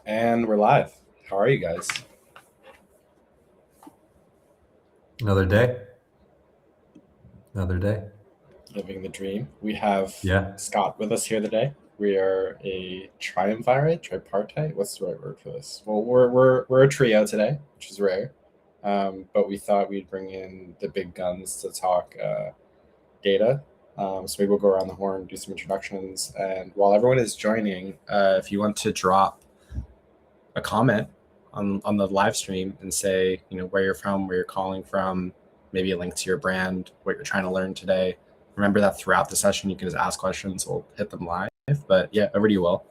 And we're live. How are you guys? Another day. Another day. Living the dream. We have Yeah. Scott with us here today. We are a triumvirate, tripartite. What's the right word for this? Well, we're a trio today, which is rare. But we thought we'd bring in the big guns to talk data. So maybe we'll go around the horn, do some introductions, and while everyone is joining, if you want to drop a comment on the live stream and say, where you're from, where you're calling from, maybe a link to your brand, what you're trying to learn today. Remember that throughout the session, you can just ask questions. We'll hit them live. But yeah, over to you, Will.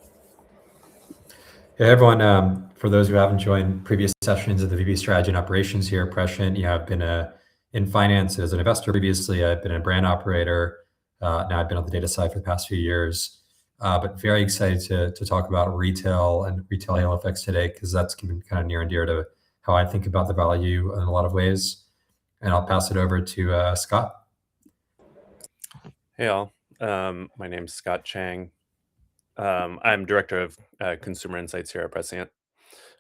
Hey, everyone. For those who haven't joined previous sessions of the VP Strategy and Operations here, Prescient, I've been in finance as an investor previously. I've been a brand operator. Now I've been on the data side for the past few years. But very excited to talk about retail and retail halo effects today, because that's been kind of near and dear to how I think about the value in a lot of ways. And I'll pass it over to Scott. Hey all, my name's Scott Chang. I'm Director of Consumer Insights here at Prescient.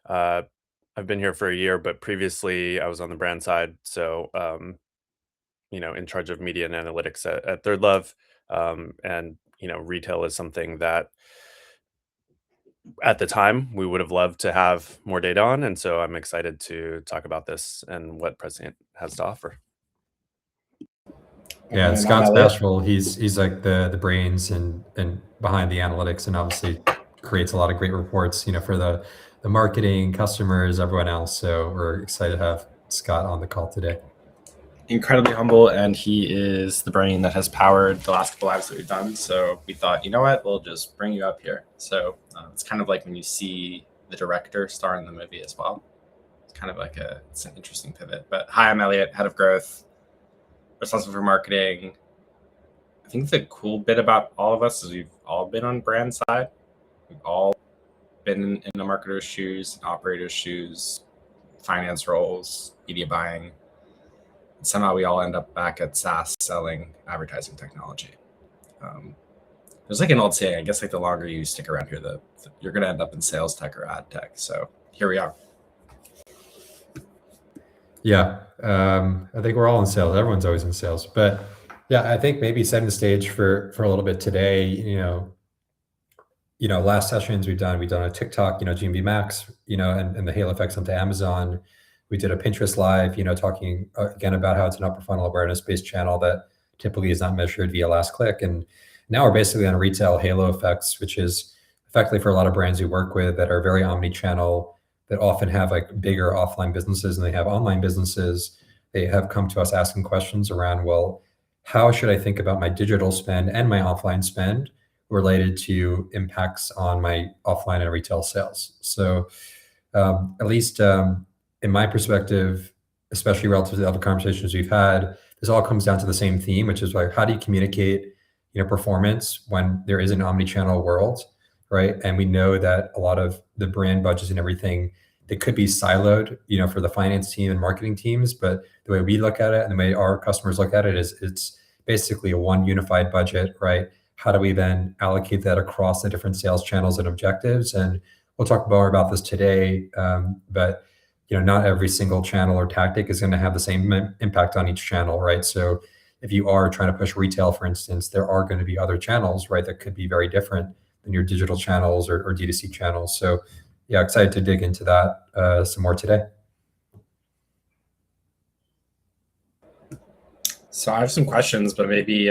I've been here for a year, but previously I was on the brand side, so in charge of media and analytics at Third Love. And retail is something that at the time we would have loved to have more data on, and so I'm excited to talk about this and what Prescient has to offer. Yeah, And I'm Scott's Elliot. bashful. He's like the brains and behind the analytics, and obviously creates a lot of great reports, for the marketing, customers, everyone else. So we're excited to have Scott on the call today. Incredibly humble, and he is the brain that has powered the last couple lives that we've done. So we thought, you know what, we'll just bring you up here. So it's kind of like when you see the director star in the movie as well. It's kind of like it's an interesting pivot. But hi, I'm Elliot, head of growth, responsible for marketing. I think the cool bit about all of us is we've all been on brand side. We've all been in a marketer's shoes, an operator's shoes, finance roles, media buying. And somehow we all end up back at SaaS selling advertising technology. There's like an old saying, I guess, like the longer you stick around here, you're going to end up in sales tech or ad tech. So here we are. Yeah, I think we're all in sales. Everyone's always in sales, but yeah, I think maybe setting the stage for a little bit today. Last sessions we've done a TikTok, GMB Max, and the halo effects onto Amazon. We did a Pinterest live, talking again about how it's an upper funnel awareness-based channel that typically is not measured via last click. And now we're basically on retail halo effects, which is effectively for a lot of brands we work with that are very omni-channel, that often have like bigger offline businesses and they have online businesses. They have come to us asking questions around, well, how should I think about my digital spend and my offline spend related to impacts on my offline and retail sales? So at least in my perspective, especially relative to the other conversations we've had, this all comes down to the same theme, which is like, how do you communicate, performance when there is an omni-channel world, right? And we know that a lot of the brand budgets and everything, they could be siloed, for the finance team and marketing teams. But the way we look at it and the way our customers look at it is it's basically a one unified budget, right? How do we then allocate that across the different sales channels and objectives? And we'll talk more about this today, but not every single channel or tactic is going to have the same impact on each channel, right? So if you are trying to push retail, for instance, there are going to be other channels, right, that could be very different than your digital channels or D2C channels. So yeah, excited to dig into that some more today. So I have some questions, but maybe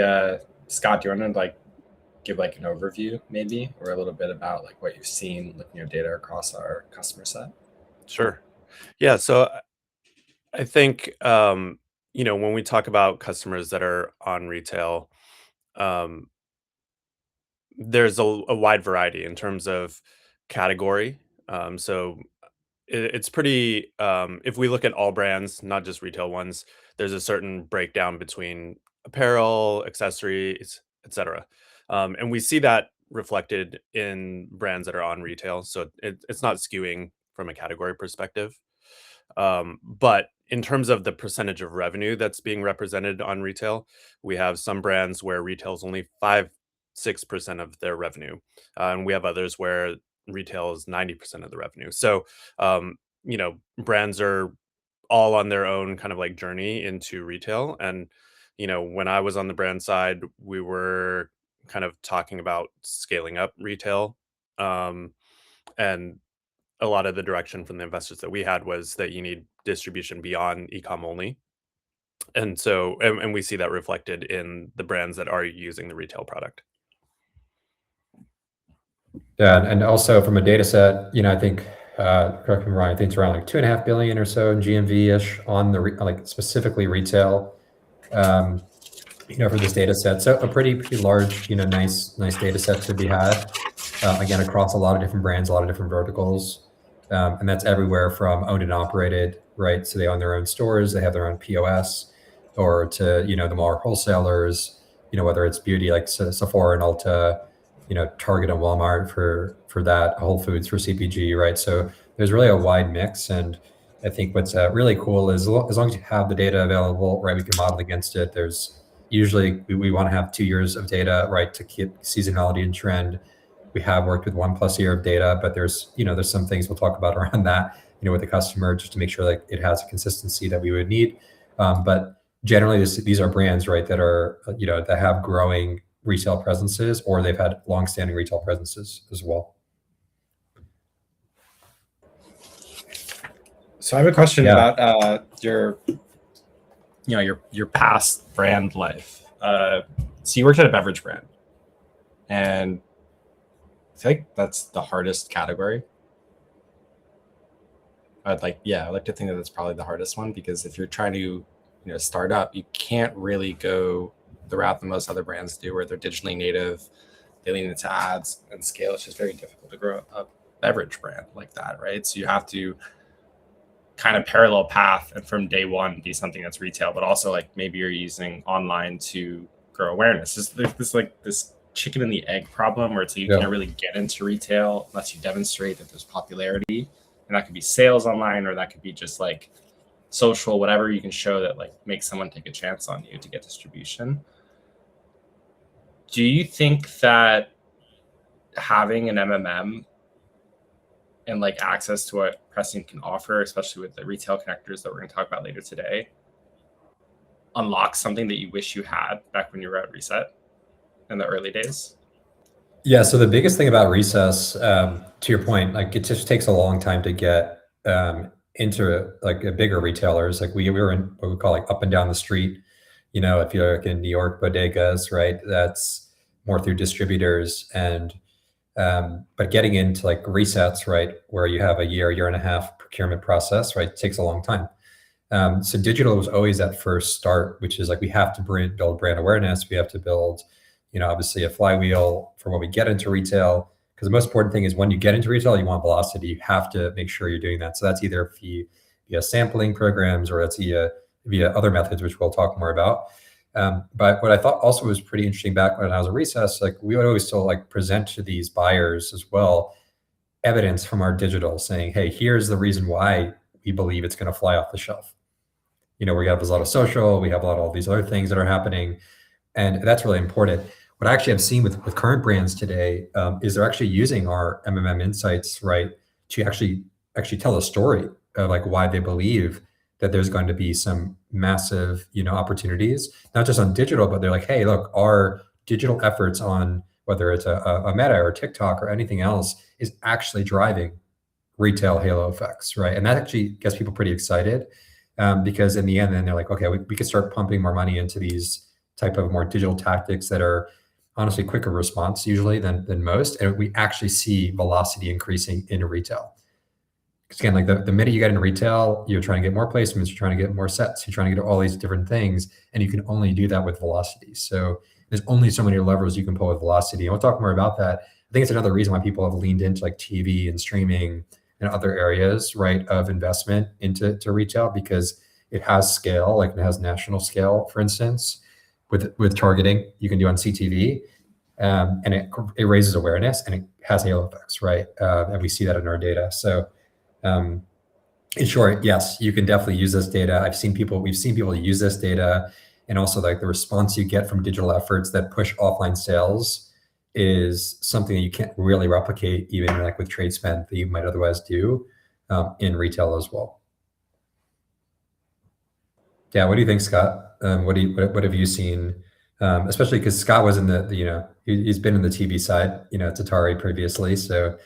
Scott, do you want to give an overview maybe, or a little bit about what you've seen looking at data across our customer set? Sure. Yeah. So I think, when we talk about customers that are on retail, um, there's a wide variety in terms of category. So it's pretty, if we look at all brands, not just retail ones, there's a certain breakdown between apparel, accessories, etc. And we see that reflected in brands that are on retail. So it's not skewing from a category perspective. But in terms of the percentage of revenue that's being represented on retail, we have some brands where retail is only 5, 6% of their revenue. And we have others where retail is 90% of the revenue. So, brands are all on their own kind of like journey into retail. And, when I was on the brand side, we were kind of talking about scaling up retail. Um, and a lot of the direction from the investors that we had was that you need distribution beyond ecom only. And so, and we see that reflected in the brands that are using the retail product. Yeah, and also from a data set, I think, correct me if I'm wrong, I think it's around like 2.5 billion or so in GMV-ish on the like specifically retail, for this data set. So a pretty large, nice data set to be had, again, across a lot of different brands, a lot of different verticals. And that's everywhere from owned and operated, right? So they own their own stores, they have their own POS, or to, the more wholesalers, whether it's beauty like Sephora and Ulta, Target and Walmart for that, Whole Foods for CPG, right? So there's really a wide mix. And I think what's really cool is as long as you have the data available, right, we can model against it. There's usually, we want to have 2 years of data, right, to keep seasonality and trend. We have worked with 1+ year of data, but there's some things we'll talk about around that, with the customer, just to make sure that it has a consistency that we would need. But generally, these are brands, right, that are, that have growing retail presences, or they've had long-standing retail presences as well. So I have a question about your past brand life. So you worked at a beverage brand, and I think that's the hardest category. I'd like to think that that's probably the hardest one, because if you're trying to, start up, you can't really go the route that most other brands do, where they're digitally native, they lean into ads and scale. It's just very difficult to grow a beverage brand like that, right? So you have to kind of parallel path, and from day one be something that's retail, but also like maybe you're using online to grow awareness. There's this chicken and the egg problem, where it's like you can't really get into retail unless you demonstrate that there's popularity, and that could be sales online, or that could be just like social, whatever you can show that like makes someone take a chance on you to get distribution. Do you think that having an MMM and like access to what Prescient can offer, especially with the retail connectors that we're going to talk about later today, unlocks something that you wish you had back when you were at Reset in the early days? Yeah, so the biggest thing about Recess, to your point, like it just takes a long time to get into like a bigger retailers. Like we were in what we call like up and down the street. If you're like in New York bodegas, right, that's more through distributors. And but getting into like resets, right, where you have a year and a half procurement process, right, takes a long time. So digital was always that first start, which is like we have to build brand awareness. We have to build, obviously a flywheel for when we get into retail. Because the most important thing is when you get into retail, you want velocity. You have to make sure you're doing that. So that's either via sampling programs, or that's via other methods, which we'll talk more about. But what I thought also was pretty interesting back when I was at Recess, like we would always still like present to these buyers as well evidence from our digital saying, hey, here's the reason why we believe it's going to fly off the shelf. We have a lot of social, we have a lot of all these other things that are happening, and that's really important. What I actually have seen with current brands today is they're actually using our MMM insights, right, to actually tell a story of like why they believe that there's going to be some massive, opportunities, not just on digital, but they're like, hey, look, our digital efforts on whether it's a Meta or TikTok or anything else is actually driving retail halo effects, right? And that actually gets people pretty excited because in the end, then they're like, okay, we can start pumping more money into these type of more digital tactics that are honestly quicker response usually than most. And we actually see velocity increasing in retail. Again, like the minute you get into retail, you're trying to get more placements, you're trying to get more sets, you're trying to get all these different things, and you can only do that with velocity. So there's only so many levers you can pull with velocity. And we'll talk more about that. I think it's another reason why people have leaned into like TV and streaming and other areas, right, of investment into retail, because it has scale, like it has national scale, for instance, with targeting you can do on CTV. And it raises awareness and it has halo effects, right? And we see that in our data. So in short, yes, you can definitely use this data. We've seen people use this data, and also like the response you get from digital efforts that push offline sales is something that you can't really replicate even like with trade spend that you might otherwise do in retail as well. Yeah, what do you think, Scott? What have you seen? Especially because Scott was in he's been in the TV side, at Atari previously. So,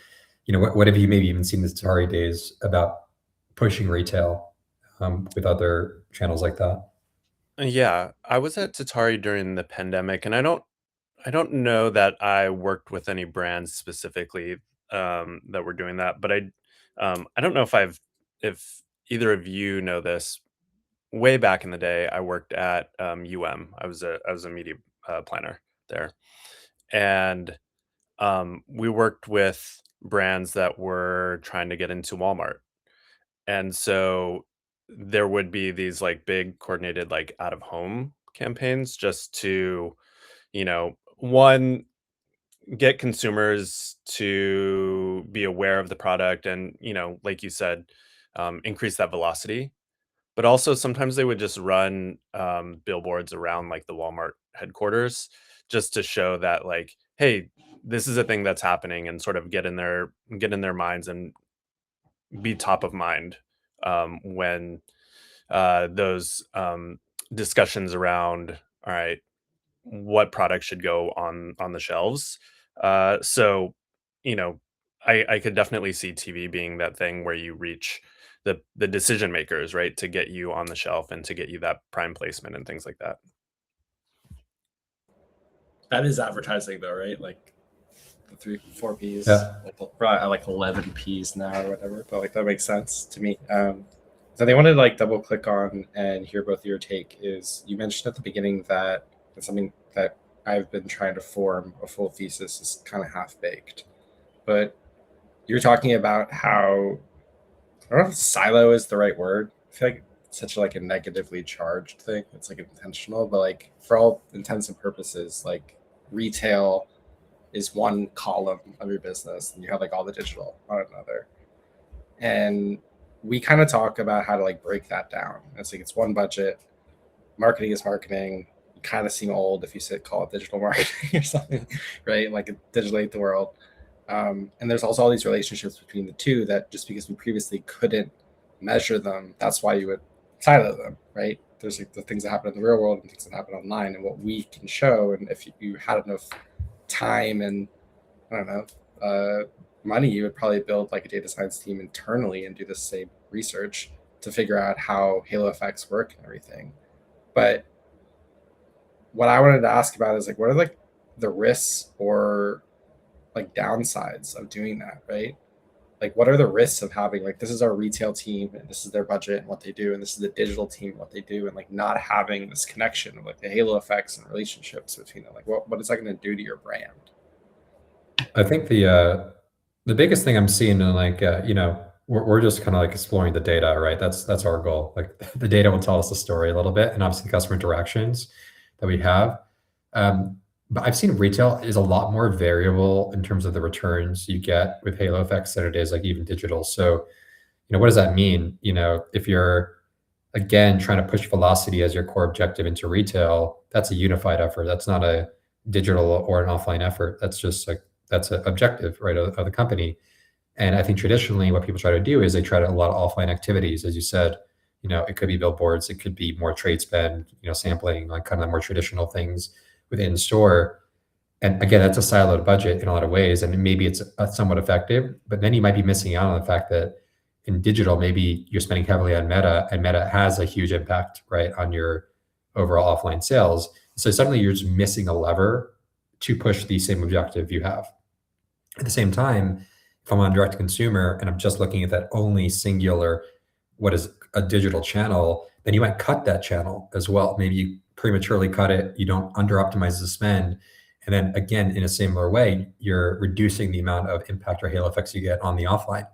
what have you maybe even seen the Atari days about pushing retail with other channels like that? Yeah, I was at Tatari during the pandemic, and I don't know that I worked with any brands specifically that were doing that, but I don't know if either of you know this. Way back in the day, I worked at I was a media planner there, and we worked with brands that were trying to get into Walmart, and so there would be these like big coordinated like out of home campaigns just to one, get consumers to be aware of the product and like you said, increase that velocity. But also sometimes they would just run billboards around like the Walmart headquarters just to show that like, hey, this is a thing that's happening, and sort of get in their minds and be top of mind when those discussions around, all right, what products should go on the shelves. So, you know, I could definitely see TV being that thing where you reach the decision makers, right, to get you on the shelf and to get you that prime placement and things like that. That is advertising though, right? Like the 4 Ps, Yeah. like probably at like 11 Ps now or whatever. But like that makes sense to me. So they wanted to like double click on and hear both your take. Is you mentioned at the beginning that it's something that I've been trying to form a full thesis is kind of half baked, but you're talking about how I don't know if silo is the right word. I feel like it's such like a negatively charged thing. It's like intentional, but like for all intents and purposes, like retail is one column of your business, and you have like all the digital on another. And we kind of talk about how to like break that down. It's like it's one budget. Marketing is marketing. You kind of seem old if you call it digital marketing or something, right? Like it digitally the world. And there's also all these relationships between the two that just because we previously couldn't measure them, that's why you would silo them, right? There's like the things that happen in the real world and things that happen online, and what we can show. And if you had enough time and I don't know money, you would probably build like a data science team internally and do the same research to figure out how halo effects work and everything. But what I wanted to ask about is like, what are like the risks or like downsides of doing that, right? Like what are the risks of having like this is our retail team and this is their budget and what they do, and this is the digital team and what they do, and like not having this connection of like the halo effects and relationships between them? Like what is that going to do to your brand? I think the biggest thing I'm seeing in like we're just kind of like exploring the data, right? That's our goal. Like the data will tell us the story a little bit, and obviously customer interactions that we have. But I've seen retail is a lot more variable in terms of the returns you get with halo effects than it is like even digital. So, what does that mean? If you're again trying to push velocity as your core objective into retail, that's a unified effort. That's not a digital or an offline effort. That's just like that's an objective, right, of the company. And I think traditionally what people try to do is they try to a lot of offline activities, as you said. It could be billboards, it could be more trade spend, sampling, like kind of more traditional things within store. And again, that's a siloed budget in a lot of ways, and maybe it's somewhat effective. But then you might be missing out on the fact that in digital, maybe you're spending heavily on Meta, and Meta has a huge impact, right, on your overall offline sales. So suddenly you're just missing a lever to push the same objective you have. At the same time, if I'm on direct to consumer and I'm just looking at that only singular, what is a digital channel, then you might cut that channel as well. Maybe you prematurely cut it, you don't under optimize the spend. And then again, in a similar way, you're reducing the amount of impact or halo effects you get on the offline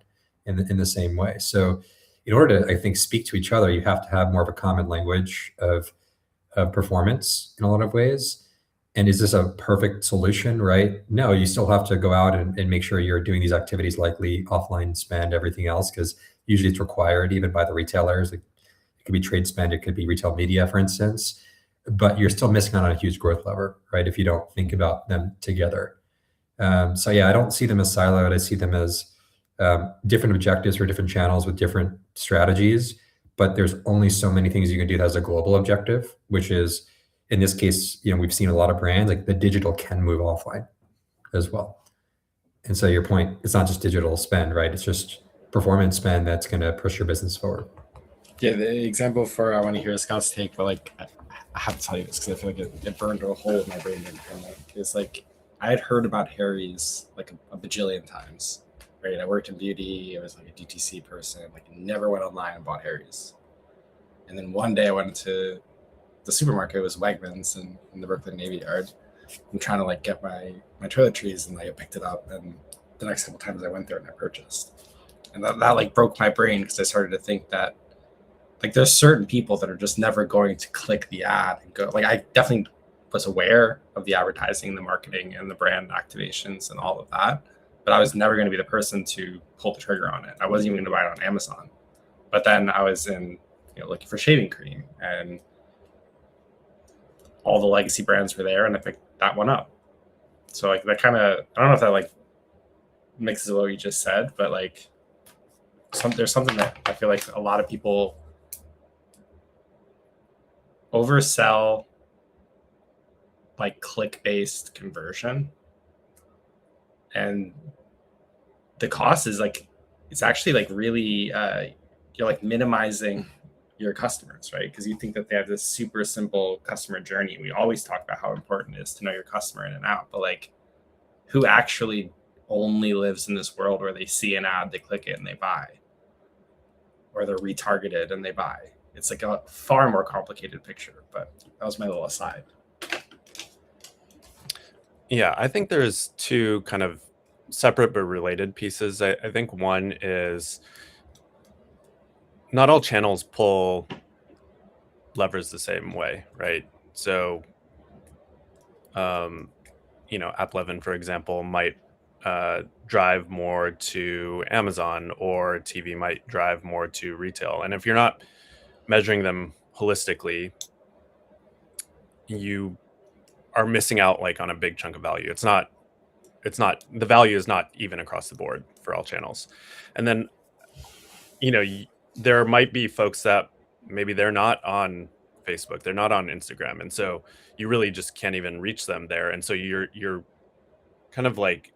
in the same way. So in order to, I think, speak to each other, you have to have more of a common language of performance in a lot of ways. And is this a perfect solution, right? No, you still have to go out and make sure you're doing these activities, likely offline spend, everything else, because usually it's required even by the retailers. It could be trade spend, it could be retail media, for instance, but you're still missing out on a huge growth lever, right? If you don't think about them together. So yeah, I don't see them as siloed. I see them as different objectives for different channels with different strategies. But there's only so many things you can do that has a global objective, which is, in this case, we've seen a lot of brands like the digital can move offline as well. And so your point, it's not just digital spend, right? It's just performance spend that's going to push your business forward. Yeah, the example for I want to hear Scott's take, but like I have to tell you this because I feel like it burned a hole in my brain. It's like I had heard about Harry's like a bajillion times, right? I worked in beauty. I was like a DTC person. Like never went online and bought Harry's. And then one day I went to the supermarket. It was Wegmans in the Brooklyn Navy Yard. I'm trying to like get my toiletries, and like I picked it up, and the next couple times I went there and I purchased. And that like broke my brain because I started to think that like there's certain people that are just never going to click the ad and go. Like I definitely was aware of the advertising, the marketing, and the brand activations and all of that, but I was never going to be the person to pull the trigger on it. I wasn't even going to buy it on Amazon. But then I was in looking for shaving cream, and all the legacy brands were there, and I picked that one up. So like that kind of, I don't know if that like mixes what you just said, but like there's something that I feel like a lot of people oversell like click-based conversion, and the cost is like it's actually like really you're like minimizing your customers, right? Because you think that they have this super simple customer journey. We always talk about how important it is to know your customer in and out, but like who actually only lives in this world where they see an ad, they click it and they buy, or they're retargeted and they buy? It's like a far more complicated picture, but that was my little aside. Yeah, I think there's two kind of separate but related pieces. I think one is not all channels pull levers the same way, right? So, AppLovin, for example, might drive more to Amazon, or TV might drive more to retail. And if you're not measuring them holistically, you are missing out like on a big chunk of value. It's not the value is not even across the board for all channels. And then there might be folks that maybe they're not on Facebook, they're not on Instagram, and so you really just can't even reach them there. And so you're kind of like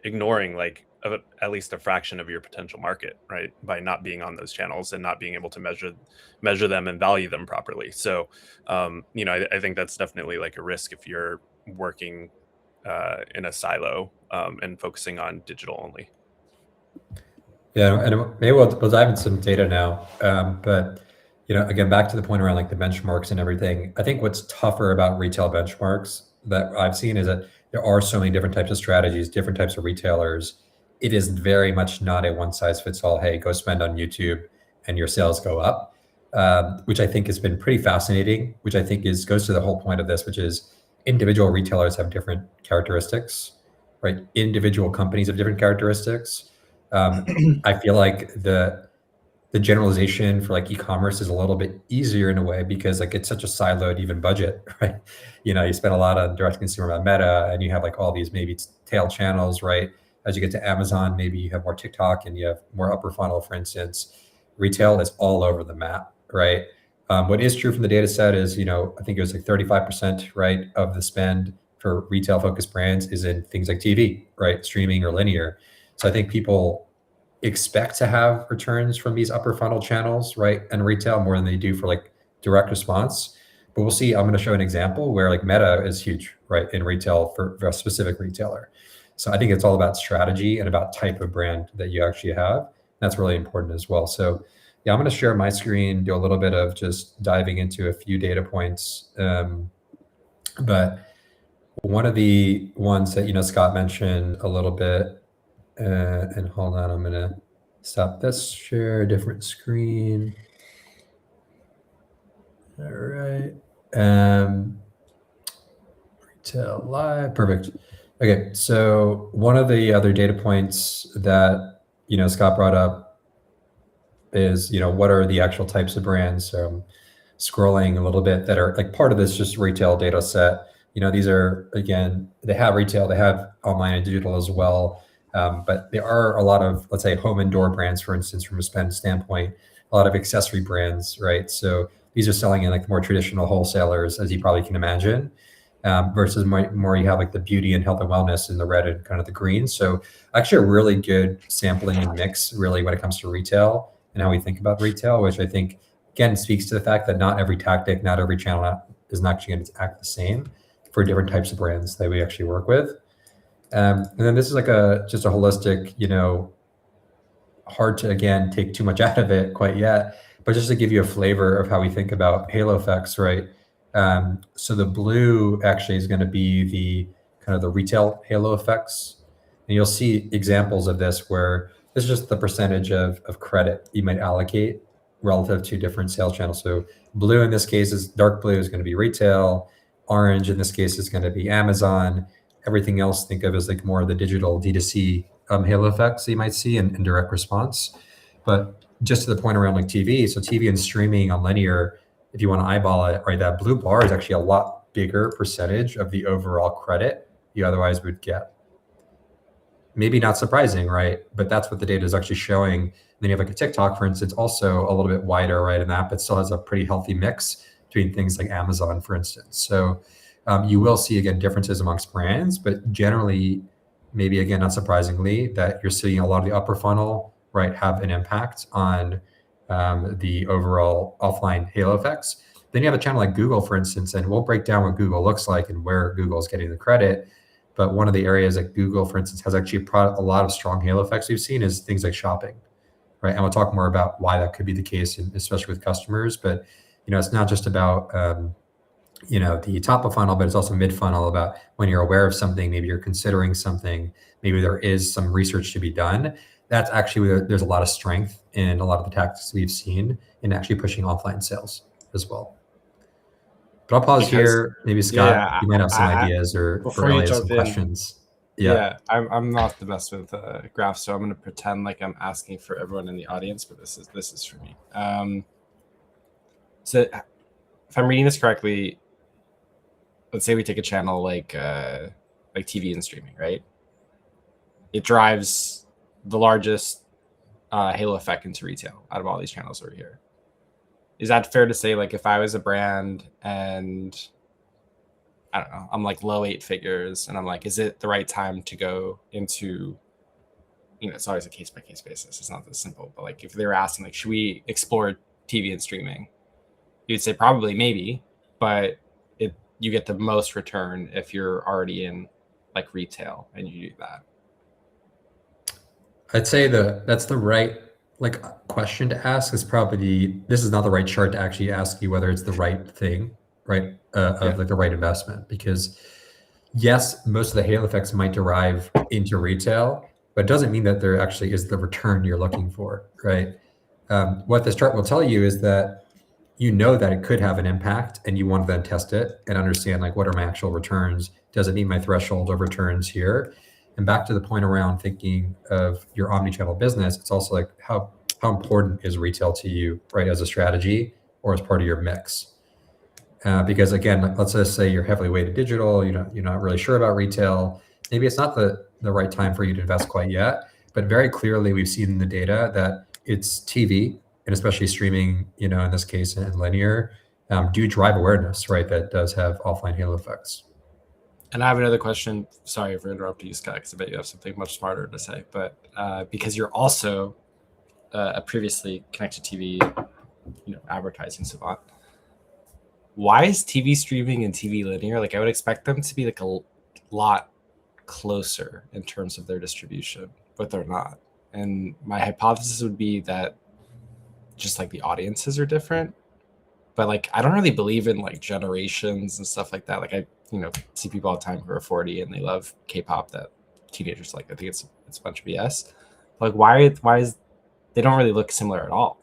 ignoring like at least a fraction of your potential market, right? By not being on those channels and not being able to measure them and value them properly. So, I think that's definitely like a risk if you're working in a silo and focusing on digital only. Yeah, and maybe we'll dive into some data now. But again, back to the point around like the benchmarks and everything. I think what's tougher about retail benchmarks that I've seen is that there are so many different types of strategies, different types of retailers. It is very much not a one size fits all. Hey, go spend on YouTube and your sales go up, which I think has been pretty fascinating. Which I think goes to the whole point of this, which is individual retailers have different characteristics, right? Individual companies have different characteristics. I feel like the generalization for like e-commerce is a little bit easier in a way because like it's such a siloed even budget, right? You spend a lot on direct to consumer on Meta, and you have like all these maybe tail channels, right? As you get to Amazon, maybe you have more TikTok and you have more upper funnel, for instance. Retail is all over the map, right? What is true from the data set is, I think it was like 35%, right, of the spend for retail focused brands is in things like TV, right? Streaming or linear. So I think people expect to have returns from these upper funnel channels, right, and retail more than they do for like direct response. But we'll see. I'm going to show an example where like Meta is huge, right, in retail for a specific retailer. So I think it's all about strategy and about type of brand that you actually have. That's really important as well. So yeah, I'm going to share my screen, do a little bit of just diving into a few data points. But one of the ones that, Scott mentioned a little bit, and hold on, I'm going to stop this, share a different screen. All right. Retail live, perfect. Okay, so one of the other data points that, Scott brought up is, what are the actual types of brands? Scrolling a little bit that are like part of this just retail data set. These are, again, they have retail, they have online and digital as well. But there are a lot of, let's say, home and door brands, for instance, from a spend standpoint, a lot of accessory brands, right? So these are selling in like more traditional wholesalers, as you probably can imagine, versus more you have like the beauty and health and wellness in the red and kind of the green. So actually a really good sampling and mix really when it comes to retail and how we think about retail, which I think, again, speaks to the fact that not every tactic, not every channel is not actually going to act the same for different types of brands that we actually work with. And then this is like just a holistic, hard to, again, take too much out of it quite yet, but just to give you a flavor of how we think about halo effects, right? So the blue actually is going to be the kind of the retail halo effects. And you'll see examples of this where this is just the percentage of credit you might allocate relative to different sales channels. So blue in this case is dark blue is going to be retail. Orange in this case is going to be Amazon. Everything else think of as like more of the digital D2C halo effects that you might see in direct response. But just to the point around like TV, so TV and streaming on linear, if you want to eyeball it, right, that blue bar is actually a lot bigger percentage of the overall credit you otherwise would get. Maybe not surprising, right? But that's what the data is actually showing. And then you have like a TikTok, for instance, also a little bit wider, right, in that, but still has a pretty healthy mix between things like Amazon, for instance. So you will see, again, differences amongst brands, but generally, maybe, again, not surprisingly, that you're seeing a lot of the upper funnel, right, have an impact on the overall offline halo effects. Then you have a channel like Google, for instance, and we'll break down what Google looks like and where Google is getting the credit. But one of the areas that Google, for instance, has actually brought a lot of strong halo effects we've seen is things like shopping, right? And we'll talk more about why that could be the case, especially with customers. But it's not just about the top of funnel, but it's also mid funnel about when you're aware of something, maybe you're considering something, maybe there is some research to be done. That's actually where there's a lot of strength in a lot of the tactics we've seen in actually pushing offline sales as well. But I'll pause here. Maybe Scott, you might have some ideas, or before you Elliot, jump some in, questions. Yeah, I'm not the best with graphs, so I'm going to pretend like I'm asking for everyone in the audience, but this is for me. So if I'm reading this correctly, let's say we take a channel like TV and streaming, right? It drives the largest halo effect into retail out of all these channels over here. Is that fair to say, like, if I was a brand and I don't know, I'm like low 8 figures and I'm like, is it the right time to go into, it's always a case by case basis. It's not this simple, but like if they were asking, like, should we explore TV and streaming? You'd say probably, maybe, but you get the most return if you're already in like retail and you do that. I'd say that's the right question to ask. Is probably this is not the right chart to actually ask you whether it's the right thing, right? Like the right investment, because yes, most of the halo effects might derive into retail, but it doesn't mean that there actually is the return you're looking for, right? What this chart will tell you is that that it could have an impact, and you want to then test it and understand, like, what are my actual returns? Does it meet my threshold of returns here? And back to the point around thinking of your omnichannel business, it's also like how important is retail to you, right, as a strategy or as part of your mix? Because again, let's just say you're heavily weighted digital, you're not really sure about retail. Maybe it's not the right time for you to invest quite yet, but very clearly we've seen in the data that it's TV, and especially streaming, in this case, and linear, do drive awareness, right? That does have offline halo effects. And I have another question. Sorry for interrupting you, Scott, because I bet you have something much smarter to say. But because you're also a previously connected TV, advertising savant, why is TV streaming and TV linear? Like, I would expect them to be like a lot closer in terms of their distribution, but they're not. And my hypothesis would be that just like the audiences are different. But like, I don't really believe in like generations and stuff like that. Like, I see people all the time who are 40 and they love K-pop that teenagers like. I think it's a bunch of BS. Like, why is they don't really look similar at all?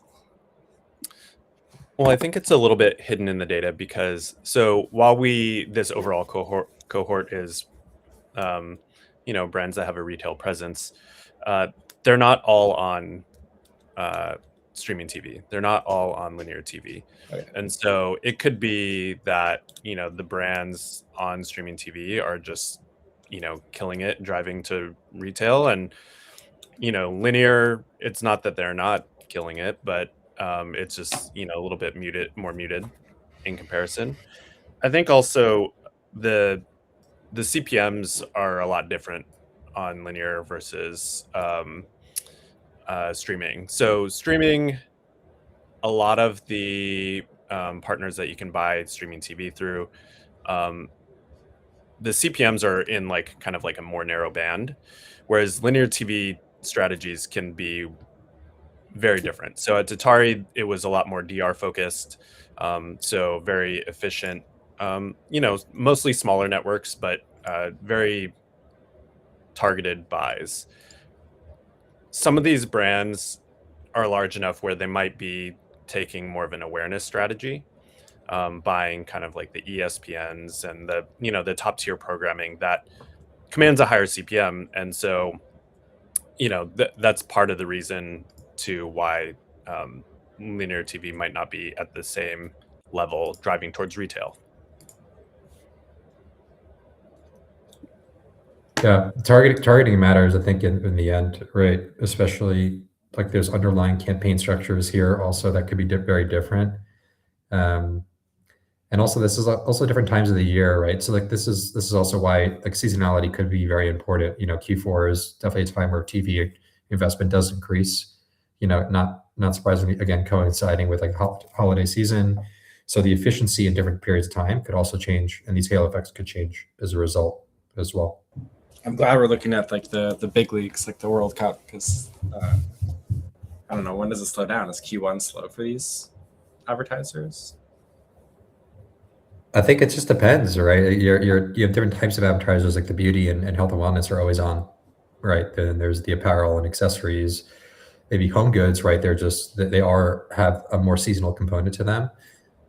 Well, I think it's a little bit hidden in the data, because while this overall cohort is brands that have a retail presence, they're not all on streaming TV. They're not all on linear TV. Okay. And so it could be that, the brands on streaming TV are just, killing it, driving to retail. And, linear, it's not that they're not killing it, but it's just, a little bit more muted in comparison. I think also the the CPMs are a lot different on linear versus streaming. So streaming, a lot of the partners that you can buy streaming TV through, um, the CPMs are in like kind of like a more narrow band, whereas linear TV strategies can be very different. So at Atari, it was a lot more DR focused, so very efficient. Mostly smaller networks, but very targeted buys. Some of these brands are large enough where they might be taking more of an awareness strategy, buying kind of like the ESPNs and the top tier programming that commands a higher CPM, and so that's part of the reason to why um, linear TV might not be at the same level driving towards retail. Yeah, targeting matters, I think, in the end, right? Especially like there's underlying campaign structures here also that could be very different. Um, and also this is also different times of the year, right? So like this is also why like seasonality could be very important. Q4 is definitely a time where TV investment does increase. Not surprisingly, again, coinciding with like holiday season. So the efficiency in different periods of time could also change, and these halo effects could change as a result as well. I'm glad we're looking at like the big leagues, like the World Cup, because I don't know, when does it slow down? Is Q1 slow for these advertisers? I think it just depends, right? You have different types of advertisers, like the beauty and health and wellness are always on, right? Then there's the apparel and accessories, maybe home goods, right? They have a more seasonal component to them.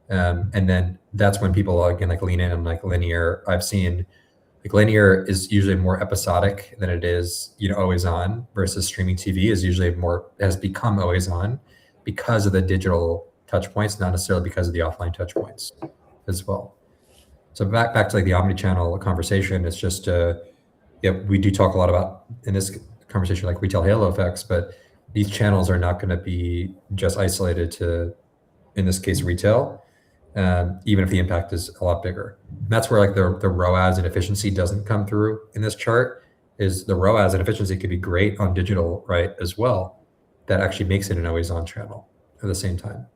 And then that's when people again like lean in on like linear. I've seen like linear is usually more episodic than it is, always on, versus streaming TV is usually has become always on because of the digital touch points, not necessarily because of the offline touch points as well. So back to like the omnichannel conversation, it's just we do talk a lot about in this conversation like retail halo effects, but these channels are not going to be just isolated to, in this case, retail, even if the impact is a lot bigger. And that's where like the ROAS and efficiency doesn't come through in this chart. Is the ROAS and efficiency could be great on digital, right, as well. That actually makes it an always on channel at the same time.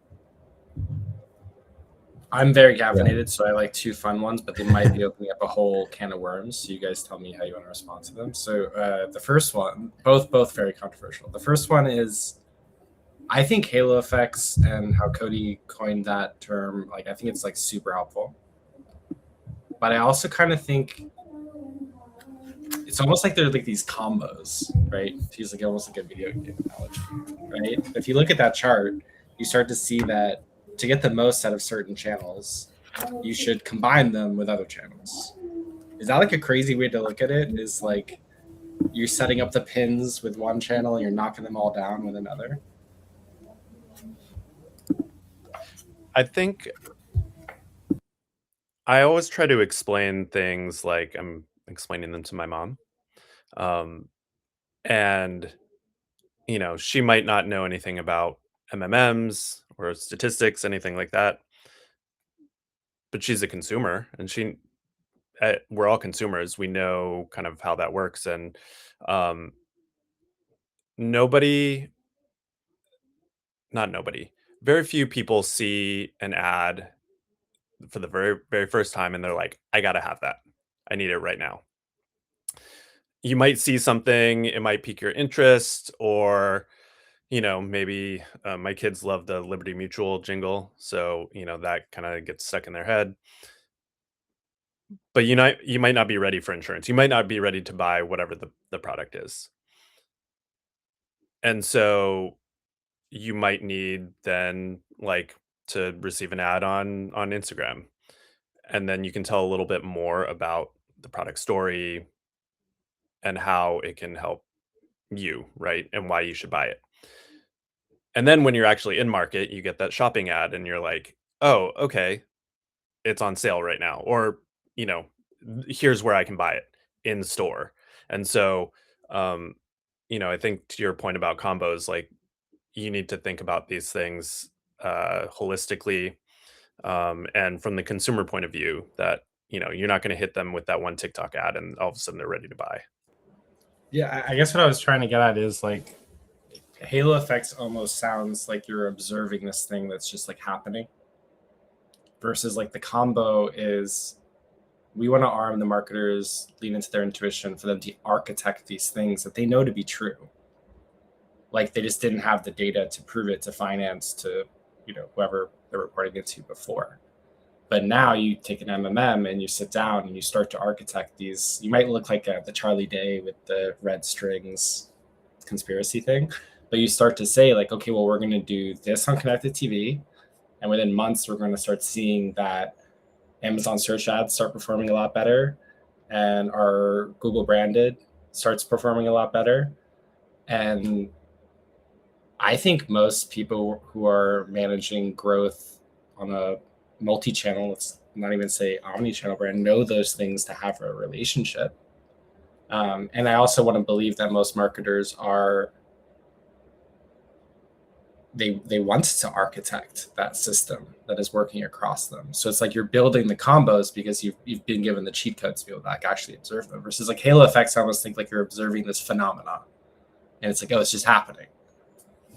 I'm very caffeinated, so I like two fun ones, but they might be opening up a whole can of worms. So you guys tell me how you want to respond to them. So the first one, both very controversial. The first one is, I think halo effects and how Cody coined that term, like I think it's like super helpful. But I also kind of think it's almost like they're like these combos, right? He's like almost like a video game analogy, right? If you look at that chart, you start to see that to get the most out of certain channels, you should combine them with other channels. Is that like a crazy way to look at it? Is like you're setting up the pins with one channel and you're knocking them all down with another? I think I always try to explain things like I'm explaining them to my mom. Um, and, she might not know anything about MMMs or statistics, anything like that, but she's a consumer and we're all consumers. We know kind of how that works. And um, nobody, not nobody, very few people see an ad for the very, very first time and they're like, I got to have that. I need it right now. You might see something, it might pique your interest, or maybe my kids love the Liberty Mutual jingle, so that kind of gets stuck in their head. But you might not be ready for insurance. You might not be ready to buy whatever the product is, and so you might need then like to receive an ad on Instagram, and then you can tell a little bit more about the product story and how it can help you, right? And why you should buy it. And then when you're actually in market, you get that shopping ad and you're like, oh, okay, it's on sale right now. Or, you know, here's where I can buy it in store. And so, um, I think to your point about combos, like you need to think about these things holistically, and from the consumer point of view, that you're not going to hit them with that one TikTok ad and all of a sudden they're ready to buy. Yeah, I guess what I was trying to get at is like halo effects almost sounds like you're observing this thing that's just like happening, versus like the combo is we want to arm the marketers, lean into their intuition for them to architect these things that they know to be true. Like they just didn't have the data to prove it to finance, to whoever they're reporting it to before. But now you take an MMM and you sit down and you start to architect these. You might look like the Charlie Day with the red strings conspiracy thing, but you start to say like, okay, well, we're going to do this on connected TV. And within months, we're going to start seeing that Amazon search ads start performing a lot better, and our Google branded starts performing a lot better. And I think most people who are managing growth on a multi-channel, let's not even say omnichannel brand, know those things to have a relationship. And I also want to believe that most marketers are, they want to architect that system that is working across them. So it's like you're building the combos because you've been given the cheat codes to be able to like actually observe them, versus like halo effects. I almost think like you're observing this phenomenon and it's like, oh, it's just happening.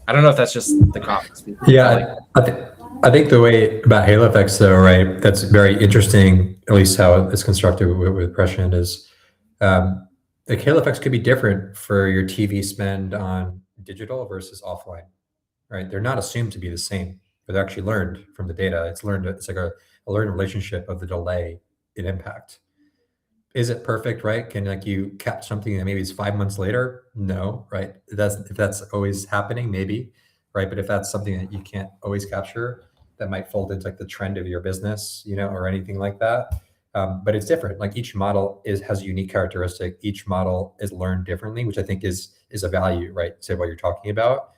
I don't know if that's just the comics. Yeah, I think the way about halo effects, though, right? That's very interesting. At least how it's constructed with Prescient is, like halo effects could be different for your TV spend on digital versus offline, right? They're not assumed to be the same, but they're actually learned from the data. It's learned. It's like a learned relationship of the delay in impact. Is it perfect, right? Can like you catch something that maybe is 5 months later? No, right? If that's always happening, maybe, right? But if that's something that you can't always capture, that might fold into like the trend of your business, or anything like that. But it's different. Like each model has a unique characteristic. Each model is learned differently, which I think is a value, right? To what you're talking about,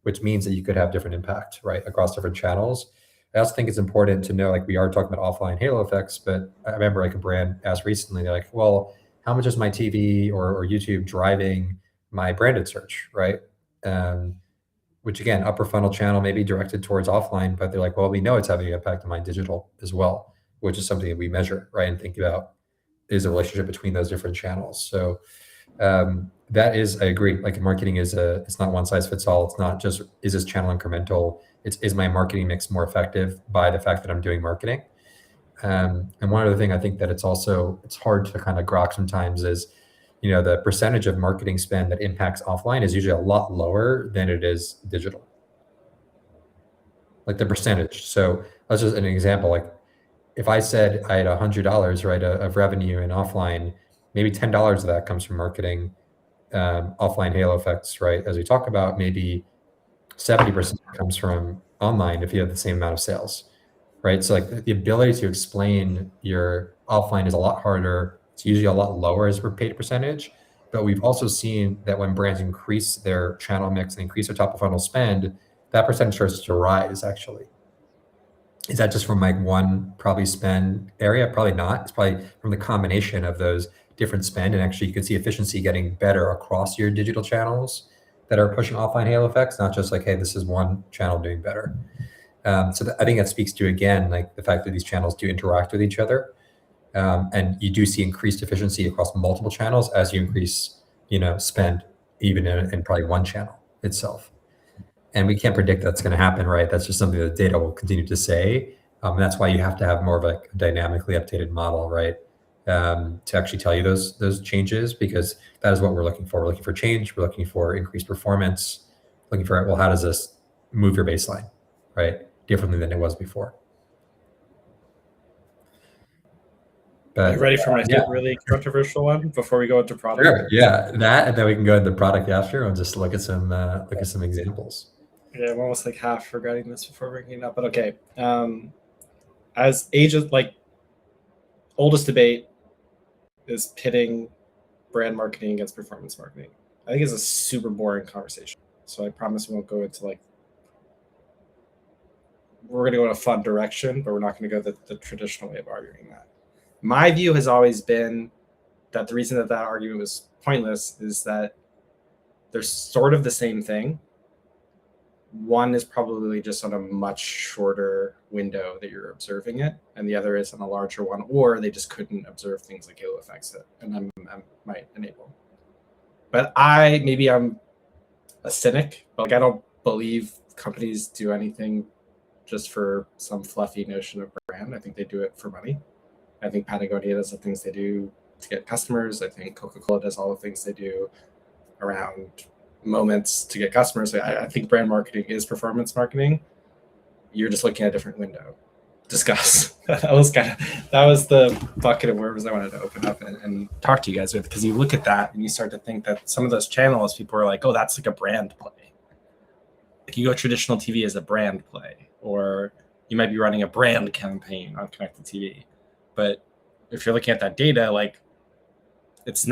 which means that you could have different impact, right, across different channels. I also think it's important to know, like we are talking about offline halo effects, but I remember like a brand asked recently, they're like, well, how much is my TV or YouTube driving my branded search, right? Which again, upper funnel channel may be directed towards offline, but they're like, well, we know it's having an impact on my digital as well, which is something that we measure, right? And think about is a relationship between those different channels. So that is, I agree. Like marketing it's not one size fits all. It's not just, is this channel incremental? Is my marketing mix more effective by the fact that I'm doing marketing? And one other thing I think that it's hard to kind of grok sometimes is, the percentage of marketing spend that impacts offline is usually a lot lower than it is digital. Like the percentage. So that's just an example. Like if I said I had $100, right, of revenue in offline, maybe $10 of that comes from marketing, offline halo effects, right? As we talk about, maybe 70% comes from online if you have the same amount of sales, right? So like the ability to explain your offline is a lot harder. It's usually a lot lower as per paid percentage. But we've also seen that when brands increase their channel mix and increase their top of funnel spend, that percentage starts to rise actually. Is that just from like one probably spend area? Probably not. It's probably from the combination of those different spend. And actually you can see efficiency getting better across your digital channels that are pushing offline halo effects, not just like, hey, this is one channel doing better. So I think that speaks to, again, like the fact that these channels do interact with each other. And you do see increased efficiency across multiple channels as you increase, spend even in probably one channel itself. And we can't predict that's going to happen, right? That's just something that data will continue to say. And that's why you have to have more of a dynamically updated model, right? To actually tell you those changes, because that is what we're looking for. We're looking for change. We're looking for increased performance. Looking for, well, how does this move your baseline, right? Differently than it was before. But you ready for my really controversial one before we go into product? Sure. Yeah, that, and then we can go into product after and just look at some examples. Yeah, I'm almost like half regretting this before bringing it up, but okay. As ages, like oldest debate is pitting brand marketing against performance marketing. I think it's a super boring conversation. So I promise we won't go into like we're going to go in a fun direction, but we're not going to go the traditional way of arguing that. My view has always been that the reason that argument was pointless is that they're sort of the same thing. One is probably just on a much shorter window that you're observing it, and the other is on a larger one, or they just couldn't observe things like halo effects that and I might enable. But maybe I'm a cynic, but like I don't believe companies do anything just for some fluffy notion of brand. I think they do it for money. I think Patagonia does the things they do to get customers. I think Coca-Cola does all the things they do around moments to get customers. I think brand marketing is performance marketing. You're just looking at a different window. Discuss. that was the bucket of worms I wanted to open up and talk to you guys with, because you look at that and you start to think that some of those channels, people are like, oh, that's like a brand play. Like you go traditional TV as a brand play, or you might be running a brand campaign on connected TV. But if you're looking at that data, like it's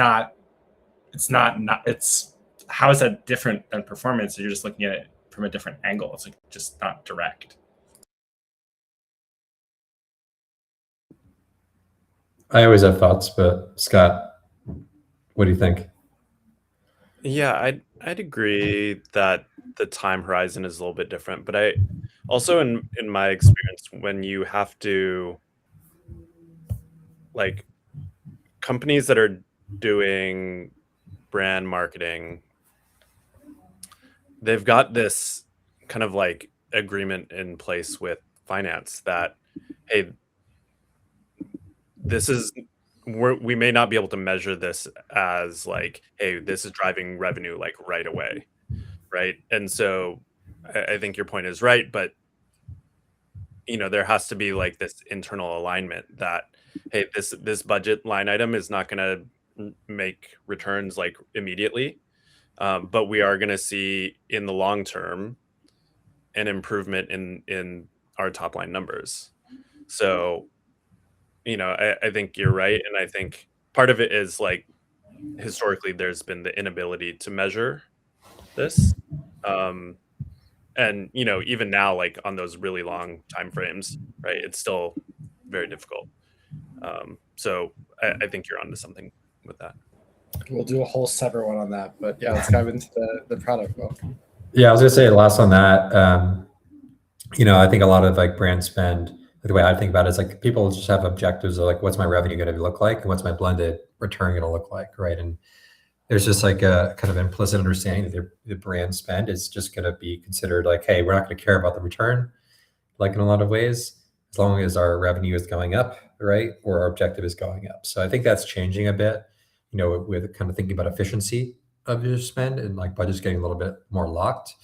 how is that different than performance? You're just looking at it from a different angle. It's like just not direct. I always have thoughts, but Scott, what do you think? Yeah, I'd agree that the time horizon is a little bit different, but I also in my experience, when you have to, like, companies that are doing brand marketing, they've got this kind of like agreement in place with finance that, hey, we may not be able to measure this as like, hey, this is driving revenue like right away, right? And so I think your point is right, but there has to be like this internal alignment that, hey, this budget line item is not going to make returns like immediately, but we are going to see in the long term an improvement in our top line numbers. So I think you're right, and I think part of it is like historically there's been the inability to measure this, and even now, like on those really long time frames, right, it's still very difficult. So I think you're onto something with that. We'll do a whole separate one on that, but yeah, let's dive into the product. Well, Yeah, I was gonna say last on that. I think a lot of like brand spend, the way I think about it is like people just have objectives of like, what's my revenue going to look like, and what's my blended return going to look like, right? And there's just like a kind of implicit understanding that the brand spend is just going to be considered like, hey, we're not going to care about the return, like in a lot of ways, as long as our revenue is going up, right, or our objective is going up. So I think that's changing a bit, with kind of thinking about efficiency of your spend and like budgets getting a little bit more locked.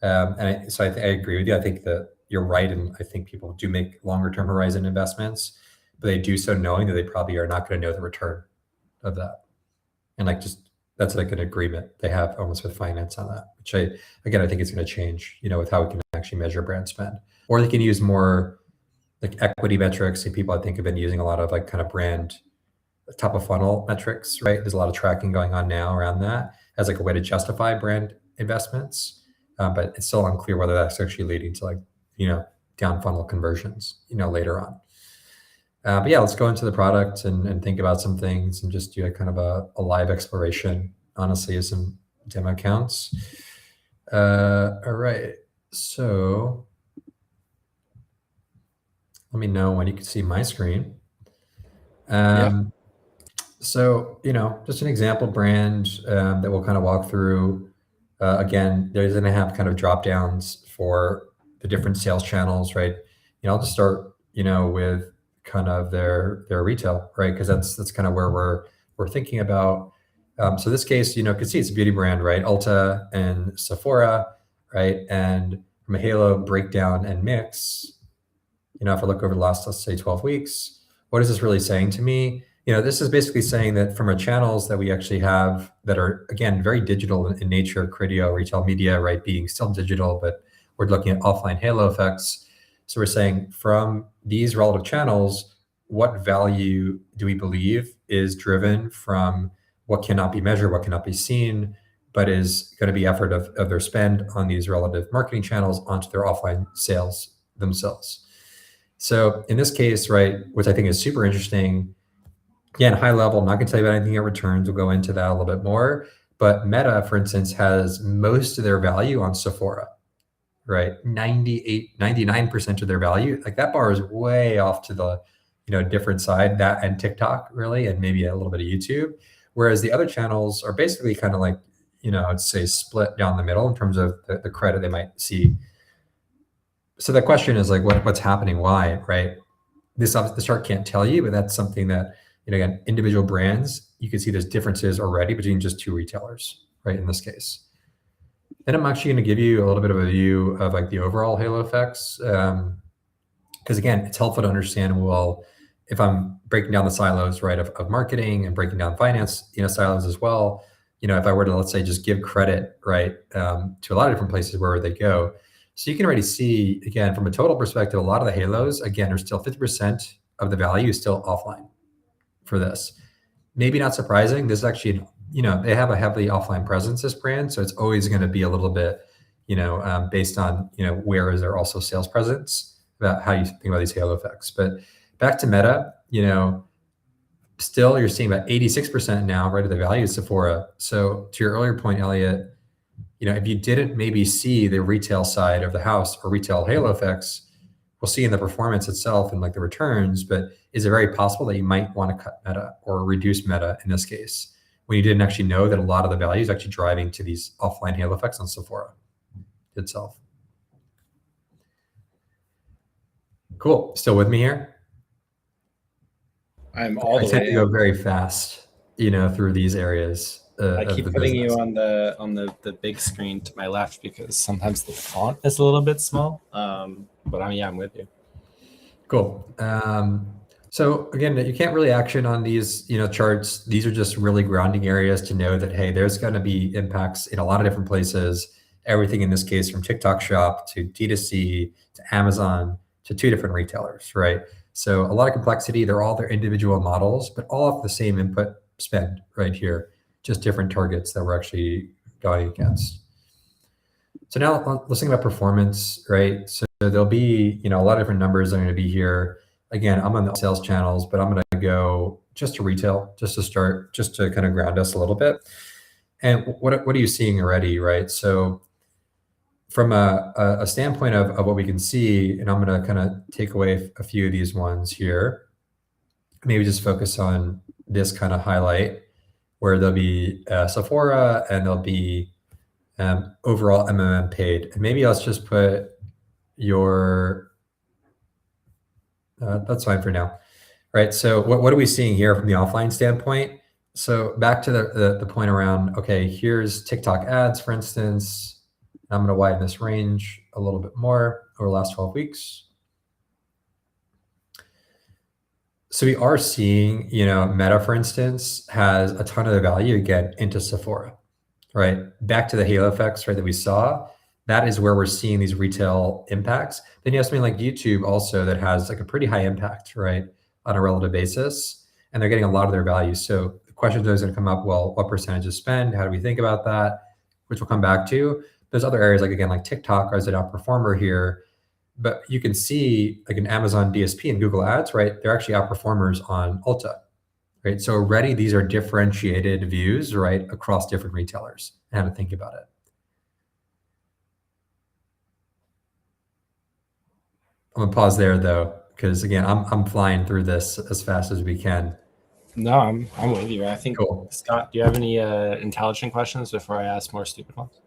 So I agree with you. I think that you're right, and I think people do make longer term horizon investments, but they do so knowing that they probably are not going to know the return of that. And like just that's like an agreement they have almost with finance on that, which I think it's going to change, with how we can actually measure brand spend. Or they can use more like equity metrics. And people I think have been using a lot of like kind of brand top of funnel metrics, right? There's a lot of tracking going on now around that as like a way to justify brand investments. But it's still unclear whether that's actually leading to like, down funnel conversions, later on. But yeah, let's go into the product and think about some things and just do a kind of a live exploration, honestly, of some demo accounts. All right. So let me know when you can see my screen. So, just an example brand that we'll kind of walk through. Again, there's going to have kind of drop downs for the different sales channels, right? I'll just start, with kind of their retail, right? Because that's kind of where we're thinking about. So this case, you can see it's a beauty brand, right? Ulta and Sephora, right? And from a halo breakdown and mix, if I look over the last, let's say 12 weeks, what is this really saying to me? This is basically saying that from our channels that we actually have that are, again, very digital in nature, Criteo, retail media, right, being still digital, but we're looking at offline halo effects. So we're saying from these relative channels, what value do we believe is driven from what cannot be measured, what cannot be seen, but is going to be effort of their spend on these relative marketing channels onto their offline sales themselves. So in this case, right, which I think is super interesting, again, high level, I'm not going to tell you about anything at returns. We'll go into that a little bit more. But Meta, for instance, has most of their value on Sephora, right? 99% of their value. Like that bar is way off to the, different side, that and TikTok really, and maybe a little bit of YouTube. Whereas the other channels are basically kind of like, I'd say split down the middle in terms of the credit they might see. So the question is like, what's happening? Why, right? The chart can't tell you, but that's something that, again, individual brands, you can see there's differences already between just two retailers, right? In this case. Then I'm actually going to give you a little bit of a view of like the overall halo effects. Because again, it's helpful to understand, well, if I'm breaking down the silos, right, of marketing and breaking down finance, silos as well, if I were to, let's say, just give credit, right, to a lot of different places where they go. So you can already see, again, from a total perspective, a lot of the halos, again, are still 50% of the value is still offline for this. Maybe not surprising. This is actually, they have a heavily offline presence, this brand. So it's always going to be a little bit, based on, where is there also sales presence, about how you think about these halo effects. But back to Meta, still you're seeing about 86% now, right, of the value of Sephora. So to your earlier point, Elliot, if you didn't maybe see the retail side of the house or retail halo effects, we'll see in the performance itself and like the returns, but is it very possible that you might want to cut Meta or reduce Meta in this case, when you didn't actually know that a lot of the value is actually driving to these offline halo effects on Sephora itself? Cool. Still with me here? I'm all the way. I tend to go very fast, through these areas. I keep putting you on the big screen to my left because sometimes the font is a little bit small. But I'm with you. Cool. So again, you can't really action on these, charts. These are just really grounding areas to know that, hey, there's going to be impacts in a lot of different places. Everything in this case, from TikTok Shop to D2C to Amazon to two different retailers, right? So a lot of complexity. They're all their individual models, but all of the same input spend right here, just different targets that we're actually going against. So now let's think about performance, right? So there'll be, a lot of different numbers that are going to be here. Again, I'm on the sales channels, but I'm going to go just to retail, just to start, just to kind of ground us a little bit. And what are you seeing already, right? So from a standpoint of what we can see, and I'm going to kind of take away a few of these ones here, maybe just focus on this kind of highlight where there'll be Sephora and there'll be overall MMM paid. And maybe let's just put your, that's fine for now, right? So what are we seeing here from the offline standpoint? So back to the point around, okay, here's TikTok ads, for instance. I'm going to widen this range a little bit more over the last 12 weeks. So we are seeing, Meta, for instance, has a ton of the value again into Sephora, right? Back to the halo effects, right, that we saw. That is where we're seeing these retail impacts. Then you have something like YouTube also that has like a pretty high impact, right, on a relative basis, and they're getting a lot of their value. So the question is always going to come up, well, what percentage of spend? How do we think about that? Which we'll come back to. There's other areas like, again, like TikTok as an outperformer here, but you can see like an Amazon DSP and Google Ads, right? They're actually outperformers on Ulta, right? So already these are differentiated views, right, across different retailers and how to think about it. I'm gonna pause there though, because again, I'm flying through this as fast as we can. No, I'm with you. I think, cool. Scott, do you have any intelligent questions before I ask more stupid ones?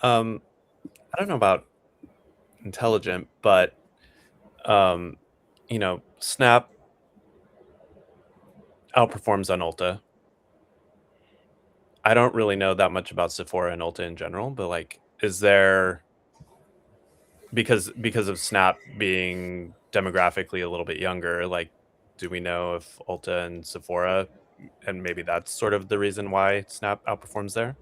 I don't know about intelligent, but Snap outperforms on Ulta. I don't really know that much about Sephora and Ulta in general, but like, is there, because of Snap being demographically a little bit younger, like, do we know if Ulta and Sephora, and maybe that's sort of the reason why Snap outperforms there?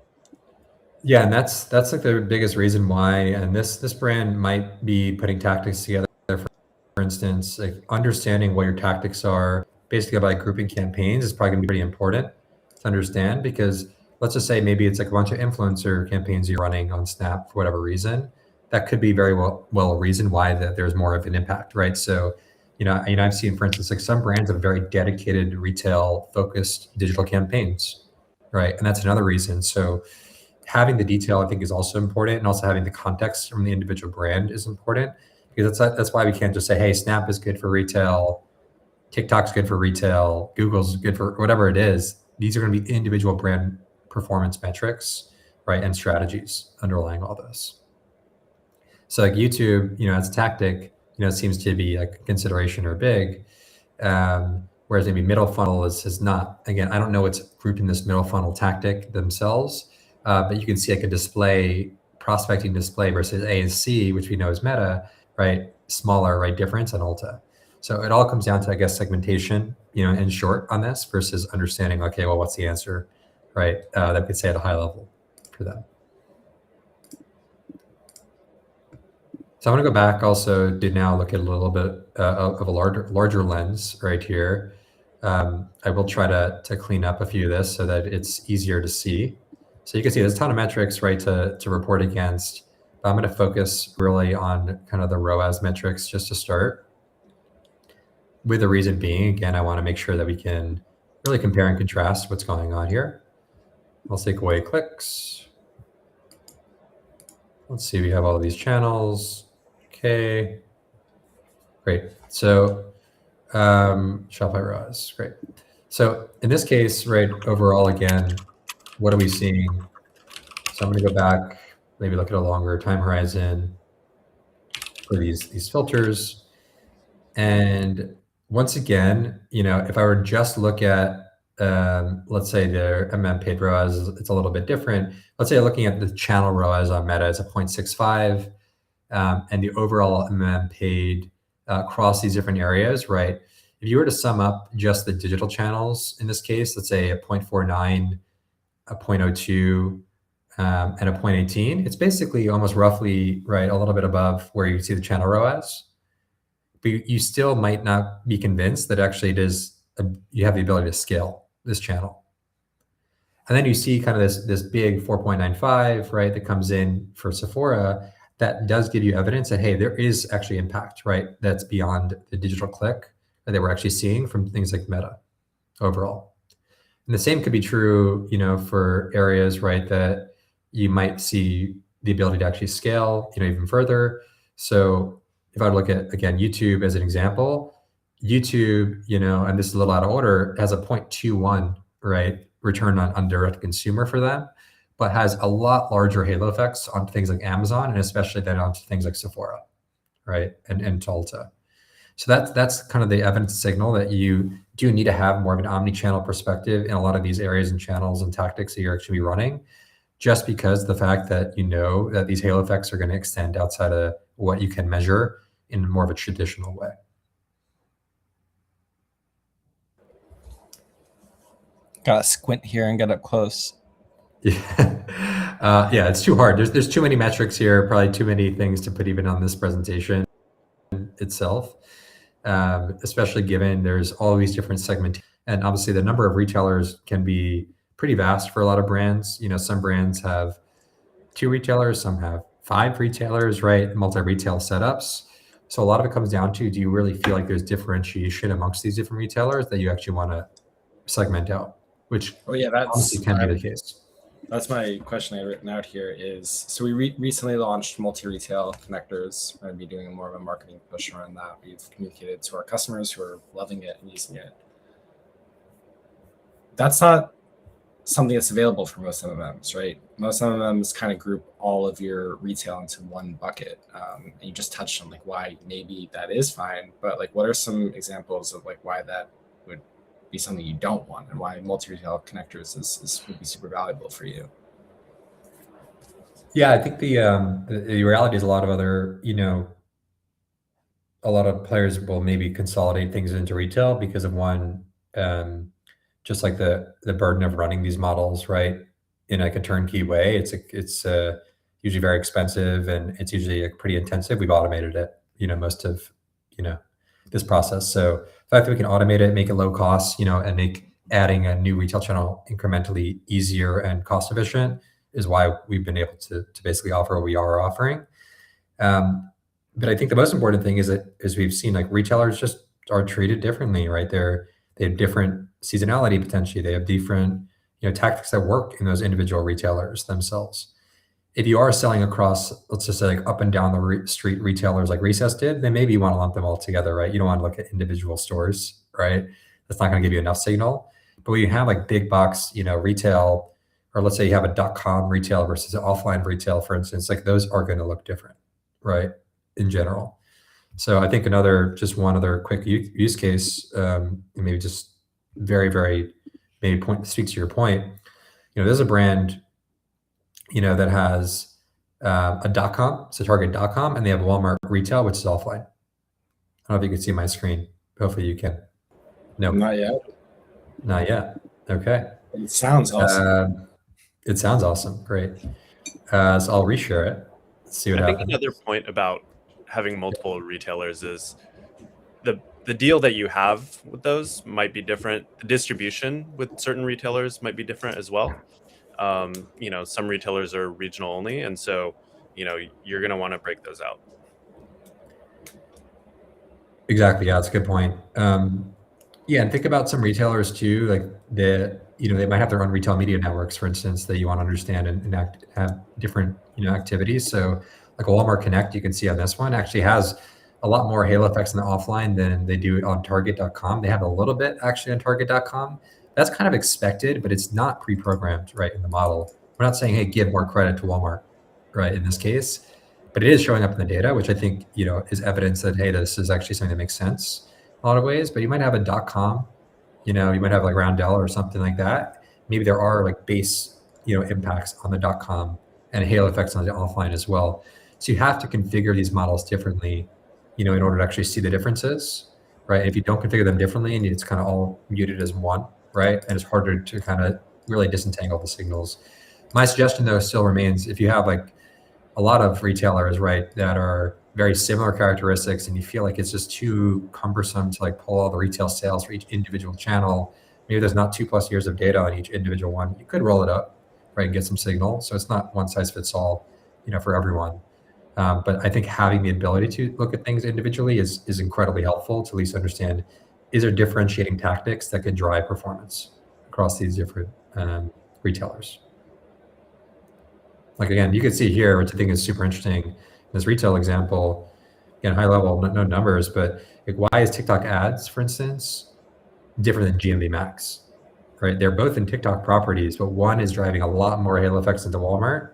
Yeah, and that's like the biggest reason why. And this brand might be putting tactics together. For instance, like understanding what your tactics are, basically by grouping campaigns, is probably gonna be pretty important to understand, because let's just say maybe it's like a bunch of influencer campaigns you're running on Snap for whatever reason. that could be very well a reason why there's more of an impact, right? So, I've seen, for instance, like some brands have very dedicated retail focused digital campaigns, right? And that's another reason. So having the detail, I think, is also important, and also having the context from the individual brand is important, because that's why we can't just say, hey, Snap is good for retail, TikTok's good for retail, Google's good for whatever it is. These are going to be individual brand performance metrics, right, and strategies underlying all this. So like YouTube, as a tactic, seems to be like a consideration or big, whereas maybe middle funnel is not. Again, I don't know what's grouped in this middle funnel tactic themselves, but you can see like a display, prospecting display versus A and C, which we know is Meta, right? Smaller, right, difference on Ulta. So it all comes down to, I guess, segmentation, in short on this, versus understanding, okay, well, what's the answer, right? That we could say at a high level for them. So I'm going to go back also to now look at a little bit of a larger lens right here. I will try to clean up a few of this so that it's easier to see. So you can see there's a ton of metrics, right, to report against. But I'm going to focus really on kind of the ROAS metrics just to start. With the reason being, again, I want to make sure that we can really compare and contrast what's going on here. Let's take away clicks. Let's see, we have all of these channels. Okay, great. So Shopify ROAS, great. So in this case, right, overall, again, what are we seeing? So I'm going to go back, maybe look at a longer time horizon for these filters. And once again, if I were just look at, let's say the paid ROAS, it's a little bit different. Let's say looking at the channel ROAS on Meta is a 0.65. And the overall paid across these different areas, right? If you were to sum up just the digital channels in this case, let's say a 0.49, a 0.02, and a 0.18, it's basically almost roughly, right, a little bit above where you see the channel ROAS. But you still might not be convinced that actually you have the ability to scale this channel. And then you see kind of this big 4.95, right, that comes in for Sephora. That does give you evidence that, hey, there is actually impact, right? That's beyond the digital click that we're actually seeing from things like Meta overall. And the same could be true, for areas, right, that you might see the ability to actually scale, even further. So if I look at, again, YouTube as an example, YouTube, and this is a little out of order, has a 0.21, right, return on direct consumer for them, but has a lot larger halo effects on things like Amazon, and especially then onto things like Sephora, right, and Ulta. So that's kind of the evidence signal that you do need to have more of an omni-channel perspective in a lot of these areas and channels and tactics that you're actually running, just because the fact that that these halo effects are going to extend outside of what you can measure in more of a traditional way. Gotta squint here and get up close. Yeah, it's too hard. There's too many metrics here, probably too many things to put even on this presentation itself, especially given there's all these different segments. And obviously the number of retailers can be pretty vast for a lot of brands. Some brands have 2 retailers, some have 5 retailers, right? Multi-retail setups. So a lot of it comes down to, do you really feel like there's differentiation amongst these different retailers that you actually want to segment out, which honestly can be the case. That's my question I had written out here is, so we recently launched multi-retail connectors. We're going to be doing more of a marketing push around that. We've communicated to our customers who are loving it and using it. That's not something that's available for most MMMs, right? Most MMMs kind of group all of your retail into one bucket. And you just touched on why maybe that is fine, but what are some examples of why that would be something you don't want, and why multi-retail connectors would be super valuable for you? Yeah, I think the reality is a lot of other, a lot of players will maybe consolidate things into retail because of one, just like the burden of running these models, right, in a turnkey way. It's usually very expensive, and it's usually pretty intensive. We've automated it, most of, this process. So the fact that we can automate it, make it low cost, and make adding a new retail channel incrementally easier and cost efficient is why we've been able to basically offer what we are offering. But I think the most important thing is that, as we've seen, like retailers just are treated differently, right? They have different seasonality potentially. They have different, tactics that work in those individual retailers themselves. If you are selling across, let's just say like up and down the street retailers like Recess did, then maybe you want to lump them all together, right? You don't want to look at individual stores, right? That's not going to give you enough signal. But when you have like big box, retail, or let's say you have a .com retail versus an offline retail, for instance, like those are going to look different, right? In general. So I think just one other quick use case, maybe just very maybe speaks to your point. There's a brand, that has a .com, so Target.com, and they have Walmart retail, which is offline. I don't know if you can see my screen. Hopefully you can. No, Not yet. not yet. Okay. It sounds awesome. It sounds awesome. Great. So I'll reshare it. Let's see what I think happens. another point about having multiple retailers is the deal that you have with those might be different. The distribution with certain retailers might be different as well. Some retailers are regional only, and so you're going to want to break those out. Exactly. Yeah, that's a good point. Yeah, and think about some retailers too, like they might have their own retail media networks, for instance, that you want to understand and have different, activities. So like Walmart Connect, you can see on this one, actually has a lot more halo effects in the offline than they do on Target.com. They have a little bit actually on Target.com. That's kind of expected, but it's not pre-programmed, right, in the model. We're not saying, hey, give more credit to Walmart, right, in this case, but it is showing up in the data, which I think, is evidence that, hey, this is actually something that makes sense in a lot of ways. But you might have a .com, you might have like Roundel or something like that. Maybe there are like base, impacts on the .com and halo effects on the offline as well. So you have to configure these models differently, in order to actually see the differences, right? If you don't configure them differently and it's kind of all muted as one, right? And it's harder to kind of really disentangle the signals. My suggestion though still remains, if you have like a lot of retailers, right, that are very similar characteristics and you feel like it's just too cumbersome to like pull all the retail sales for each individual channel, maybe there's not 2+ years of data on each individual one, you could roll it up, right, and get some signal. So it's not one size fits all, for everyone. But I think having the ability to look at things individually is incredibly helpful to at least understand, is there differentiating tactics that could drive performance across these different retailers. Like, again, you can see here, which I think is super interesting, in this retail example, again, high level, no numbers, but like, why is TikTok ads, for instance, different than GMV Max, right? They're both in TikTok properties, but one is driving a lot more halo effects into Walmart,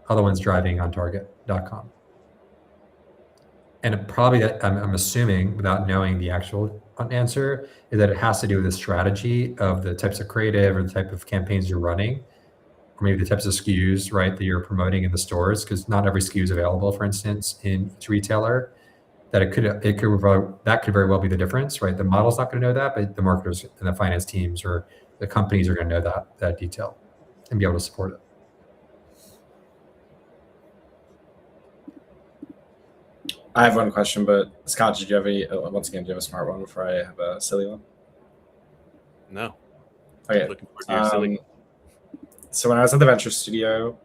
other one's driving on Target.com. And probably that, I'm assuming, without knowing the actual answer, is that it has to do with the strategy of the types of creative or the type of campaigns you're running, or maybe the types of SKUs, right, that you're promoting in the stores, because not every SKU is available, for instance, in each retailer. That could very well be the difference, right? The model's not going to know that, but the marketers and the finance teams or the companies are going to know that detail and be able to support it. I have one question, but Scott, did you have any? Once again, do you have a smart one before I have a silly one? No. Okay. Looking forward to your silly. So when I was at the venture studio,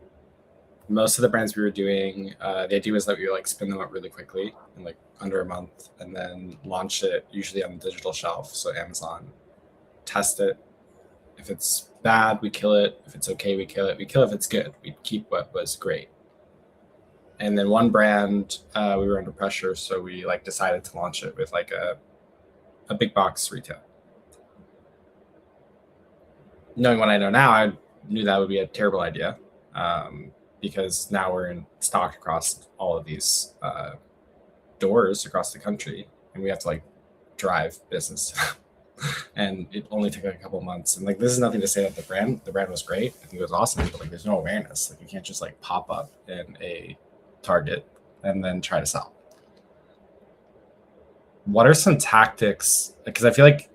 most of the brands we were doing, the idea was that we would like spin them up really quickly in like under a month, and then launch it usually on the digital shelf, so Amazon. Test it. If it's bad, we kill it. If it's okay, we kill it. We kill it if it's good. We keep what was great. And then one brand, we were under pressure, so we like decided to launch it with like a big box retail. Knowing what I know now, I knew that would be a terrible idea, because now we're in stock across all of these doors across the country, and we have to like drive business. And it only took like a couple of months. And like, this is nothing to say that the brand was great. I think it was awesome, but like, there's no awareness. Like, you can't just like pop up in a Target and then try to sell. What are some tactics? Because I feel like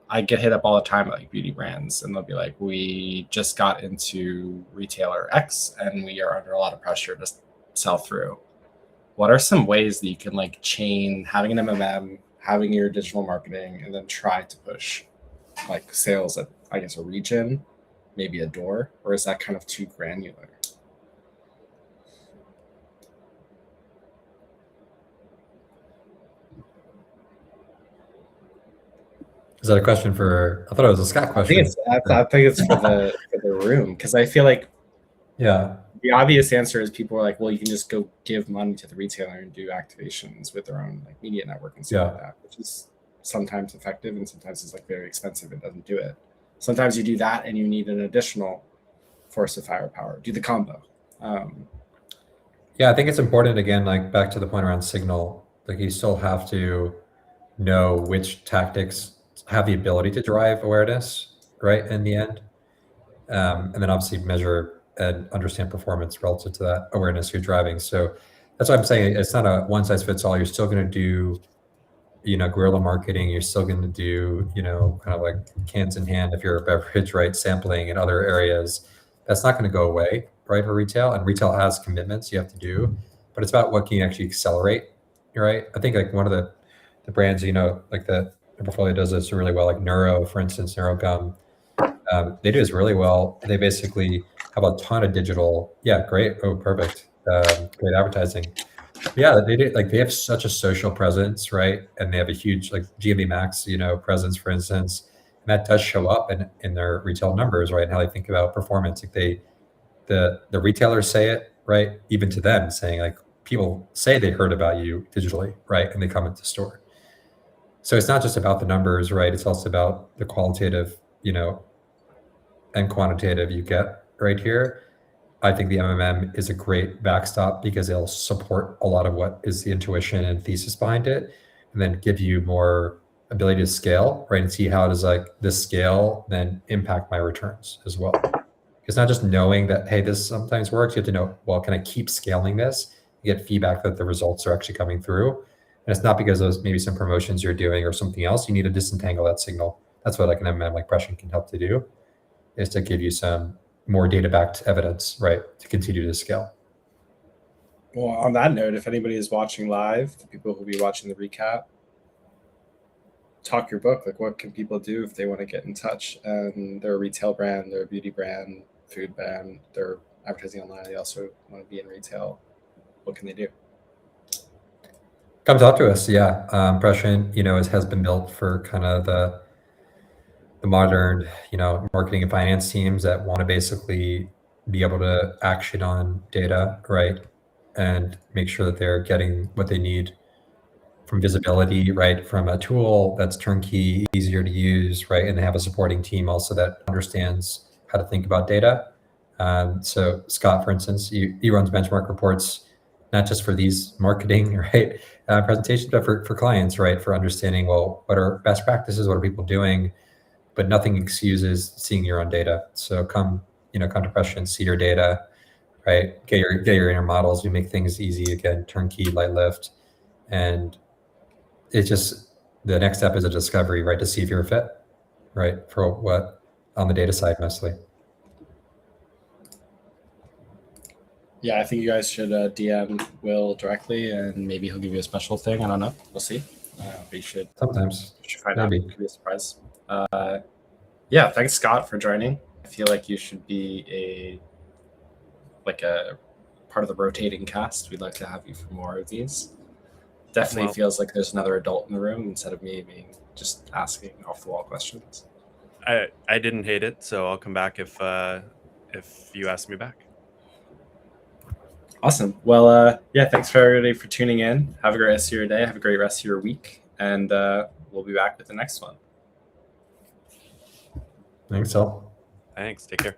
I get hit up all the time at like beauty brands, and they'll be like, we just got into retailer X and we are under a lot of pressure to sell through. What are some ways that you can like chain having an MMM, having your digital marketing, and then try to push like sales at, I guess, a region, maybe a door, or is that kind of too granular? Is that a question for? I thought it was a Scott I think question. I think it's for the room, because I feel like Yeah. the obvious answer is people are like, well, you can just go give money to the retailer and do activations with their own like media network and stuff like that, which is sometimes effective and sometimes it's like very expensive. It doesn't do it. Sometimes you do that and you need an additional force of firepower. Do the combo. Yeah, I think it's important, again, like back to the point around signal, like you still have to know which tactics have the ability to drive awareness, right, in the end. And then obviously measure and understand performance relative to that awareness you're driving. So that's why I'm saying it's not a one size fits all. You're still going to do, guerrilla marketing. You're still going to do, kind of like cans in hand if you're a beverage, right, sampling in other areas. That's not going to go away, right, for retail. And retail has commitments you have to do, but it's about what can you actually accelerate, right? I think like one of the brands, like the portfolio does this really well, like Neuro, for instance, Neurogum. They do this really well. They basically have a ton of digital. Yeah, great. Oh, perfect. Great advertising. Yeah, they do. Like they have such a social presence, right? And they have a huge like GMV Max, presence, for instance, and that does show up in their retail numbers, right? And how they think about performance. Like the retailers say it, right? Even to them, saying like people say they heard about you digitally, right? And they come into the store. So it's not just about the numbers, right? It's also about the qualitative, and quantitative you get right here. I think the MMM is a great backstop because it'll support a lot of what is the intuition and thesis behind it, and then give you more ability to scale, right? And see how does like this scale then impact my returns as well. It's not just knowing that, hey, this sometimes works. You have to know, well, can I keep scaling this? You get feedback that the results are actually coming through. And it's not because of maybe some promotions you're doing or something else. You need to disentangle that signal. That's what like an MMM like Prescient can help to do, is to give you some more data-backed evidence, right, to continue to scale. Well, on that note, if anybody is watching live, the people who will be watching the recap, talk your book. Like, what can people do if they want to get in touch? And they're a retail brand, they're a beauty brand, food brand, they're advertising online. They also want to be in retail. What can they do? Come talk to us. Yeah, Prescient, has been built for kind of the modern, marketing and finance teams that want to basically be able to action on data, right, and make sure that they're getting what they need from visibility, right, from a tool that's turnkey, easier to use, right, and they have a supporting team also that understands how to think about data. So Scott, for instance, he runs benchmark reports, not just for these marketing, right, presentations, but for clients, right, for understanding, well, what are best practices, what are people doing, but nothing excuses seeing your own data. So come to Prescient, see your data, right, get your inner models. We make things easy, again, turnkey, light lift, and it's just the next step is a discovery, right, to see if you're a fit, right, for what on the data side mostly. Yeah, I think you guys should DM Will directly, and maybe he'll give you a special thing. I don't know. We'll see. But you should Sometimes find out. It could be a surprise. Yeah, thanks, Scott, for joining. I feel like you should be a part of the rotating cast. We'd like to have you for more of these. Definitely feels like there's another adult in the room instead of me being just asking off the wall questions. I didn't hate it, so I'll come back if you ask me back. Awesome. Well, yeah, thanks for everybody for tuning in. Have a great rest of your day. Have a great rest of your week. And we'll be back with the next one. Thanks, all. Thanks. Take care.